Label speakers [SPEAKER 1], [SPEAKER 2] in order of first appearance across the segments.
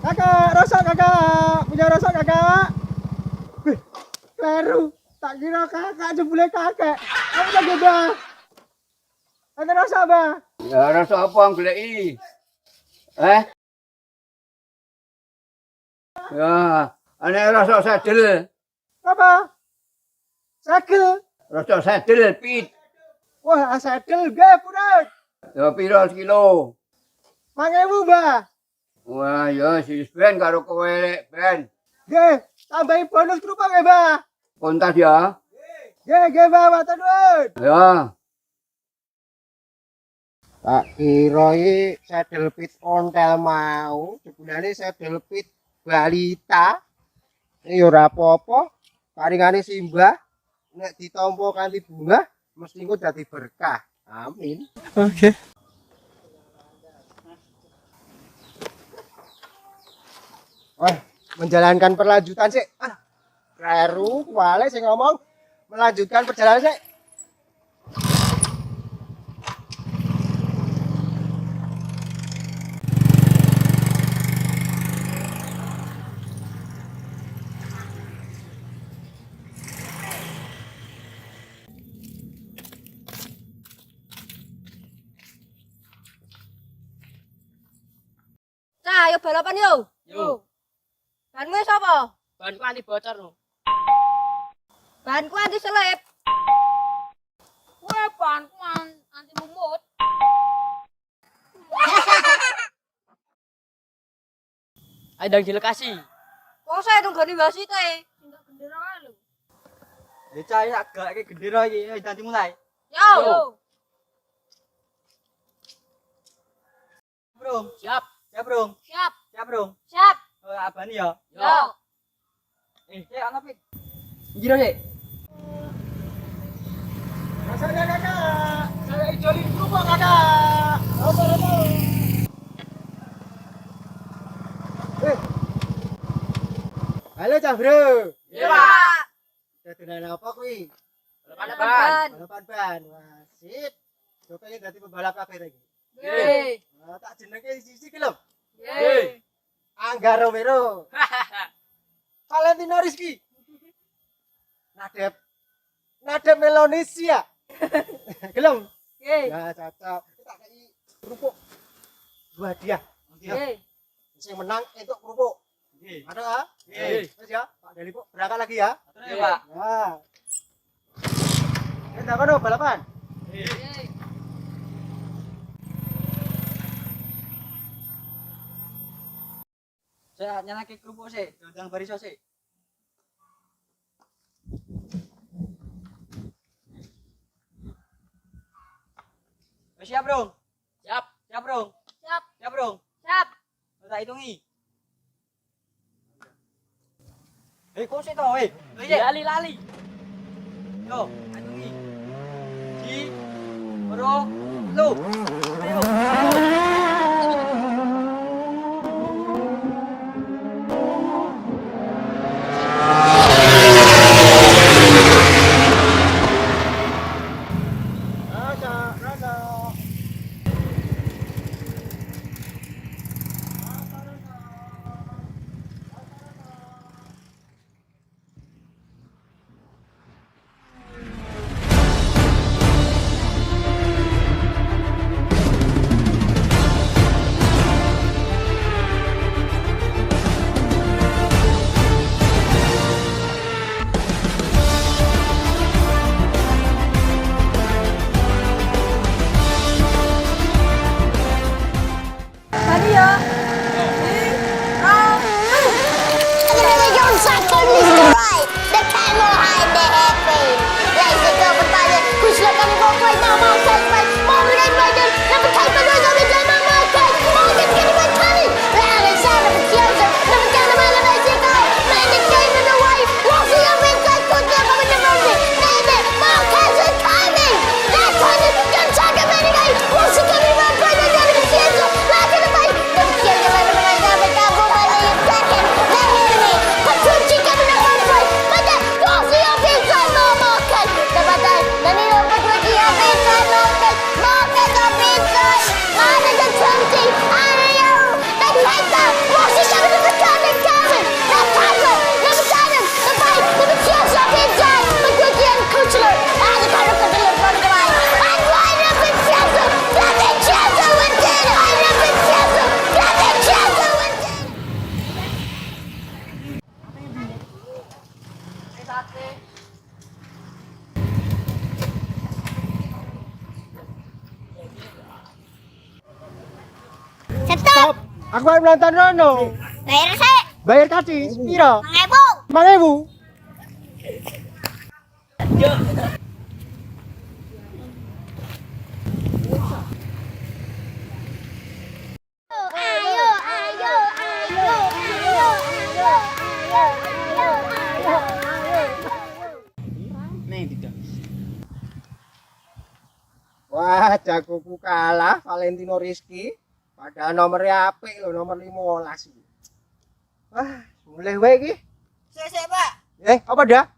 [SPEAKER 1] Kakak, rosok kakak. Punya rosok kakak. Wih, kleru. Tak kira kakak jebule kakek. Kamu lagi bah. Ada rosok bah.
[SPEAKER 2] Ya rasa apa yang goleki? Ya, ana rasa sadel.
[SPEAKER 1] Apa? Sagel.
[SPEAKER 2] Rasa sadel pit.
[SPEAKER 1] Wah, sagel gak purut.
[SPEAKER 2] Ya piro kilo?
[SPEAKER 1] 5.000 bah.
[SPEAKER 2] Wah, ya sis ben karo kowe ben.
[SPEAKER 1] Gak, tambahin bonus kerupuk ya bah.
[SPEAKER 2] Kontas ya.
[SPEAKER 1] Gak bah, matur nuwun.
[SPEAKER 2] Ya.
[SPEAKER 1] Tak kira iki saddle pit ontel mau, sebenarnya saddle pit balita. Ini ora apa-apa. Paringane simbah nek ditampa kanthi bunga mesti engko dadi berkah. Amin. Oke. Wah, menjalankan perlanjutan sih. Kleru, wale sing ngomong melanjutkan perjalanan sih.
[SPEAKER 3] Nah, ayo balapan yo.
[SPEAKER 4] Yo.
[SPEAKER 3] Banmu sapa?
[SPEAKER 4] Banku anti bocor no.
[SPEAKER 3] Banku anti selip.
[SPEAKER 4] Wah, banku anti lumut. Ayo dang di lokasi.
[SPEAKER 3] Kok saya tunggoni wasit ae.
[SPEAKER 4] Enggak gendera ae lho. Ya cah agak kayak gendera iki, ayo nanti mulai.
[SPEAKER 3] Yo.
[SPEAKER 4] Bro, siap. Siap, Bro.
[SPEAKER 3] Siap.
[SPEAKER 4] Siap, Bro.
[SPEAKER 3] Siap.
[SPEAKER 4] Abani ya.
[SPEAKER 3] Yo.
[SPEAKER 4] Ana pik. Jiro sik.
[SPEAKER 1] Rasanya kakak, saya ijolin kerupuk kakak. Apa? Halo Cah Bro.
[SPEAKER 3] Iya, Pak.
[SPEAKER 1] Dadonan apa kuwi?
[SPEAKER 3] Balapan.
[SPEAKER 1] Balapan ban. Wah, sip. Yo pengen dadi pembalap kabeh ta iki.
[SPEAKER 3] Nggih.
[SPEAKER 1] Nah, tak jenenge siji ki lho.
[SPEAKER 3] Nggih.
[SPEAKER 1] Angga Romero. Valentino Rizky. Nadep Melonesia. Gelem?
[SPEAKER 3] Nggih.
[SPEAKER 1] Ya cocok. Tak kei kerupuk. Dua hadiah.
[SPEAKER 3] Nggih.
[SPEAKER 1] Sing menang entuk kerupuk.
[SPEAKER 4] Nggih.
[SPEAKER 1] Ada ah?
[SPEAKER 4] Nggih.
[SPEAKER 1] Terus ya, Pak Deli Puk berangkat lagi ya.
[SPEAKER 4] Iya, Pak.
[SPEAKER 1] Nah. Kita kono balapan.
[SPEAKER 3] Nggih.
[SPEAKER 4] Saya nyalake kerupuk sik, dondang bariso sik. Siap, Bro. Siap. Siap, Bro.
[SPEAKER 3] Siap.
[SPEAKER 4] Siap, Bro.
[SPEAKER 3] Siap.
[SPEAKER 4] Tak hitungi. Kok sih toh, lali. Yo, hitungi. Ji, Bro, lu. Ayo.
[SPEAKER 1] Rasa.
[SPEAKER 3] Tadi ya.
[SPEAKER 5] Enemy your cycle destroy. The camel hide the happy. Like the go bertanya, kuslah kami bawa flight now, mau flight flight, mau bergaya belajar, dapat kait pada sampai jam mau flight, mau get kini buat kami. Lalu saya dapat kiasa, dapat kena malam aja kau, main the game in the way, walking up inside kuda kami demonsi, baby, mau cancel timing. That's why the gun saga many guys, walking kami bawa flight now, dapat kiasa, lagi the fight, dapat kiasa malam aja sampai kau balik second, the enemy, patunci kami dapat flight, mata, walking up inside mau makan, dapat dan ini dapat lagi apa inside mau makan.
[SPEAKER 1] Aku arep nonton rono.
[SPEAKER 5] Bayar sik.
[SPEAKER 1] Bayar tadi sepiro?
[SPEAKER 5] 1000.
[SPEAKER 1] 5.000.
[SPEAKER 5] Ayo, ayo, ayo, ayo, ayo, ayo, ayo, ayo.
[SPEAKER 4] Nih tidak.
[SPEAKER 1] Wah, jagoku kalah Valentino Rizky. Padahal nomornya apik lho, nomor 15. Wah, mulai wae iki.
[SPEAKER 4] Sik, Pak.
[SPEAKER 1] Apa dah?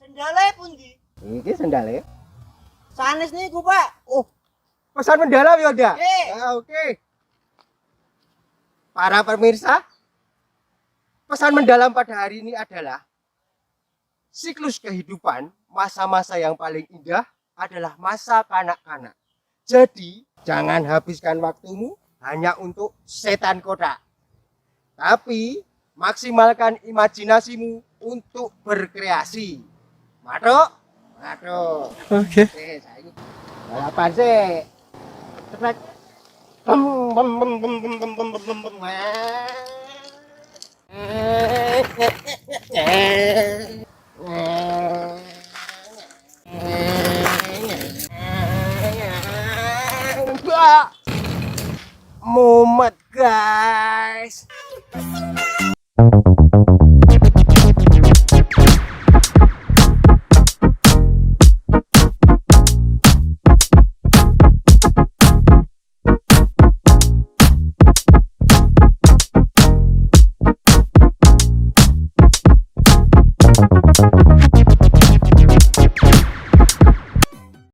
[SPEAKER 4] Sendale pundi?
[SPEAKER 1] Iki sendale.
[SPEAKER 4] Sanes niku, Pak.
[SPEAKER 1] Oh, pesan mendalam ya, dah.
[SPEAKER 4] Nggih.
[SPEAKER 1] Oke. Para pemirsa, pesan mendalam pada hari ini adalah siklus kehidupan, masa-masa yang paling indah adalah masa kanak-kanak. Jadi, jangan habiskan waktumu hanya untuk setan kotak. Tapi, maksimalkan imajinasimu untuk berkreasi. Matuk? Matuk.
[SPEAKER 4] Oke.
[SPEAKER 1] Oke, saiki balapan sih. Cepat. Bum bum bum bum bum bum bum bum bum. Mumet guys.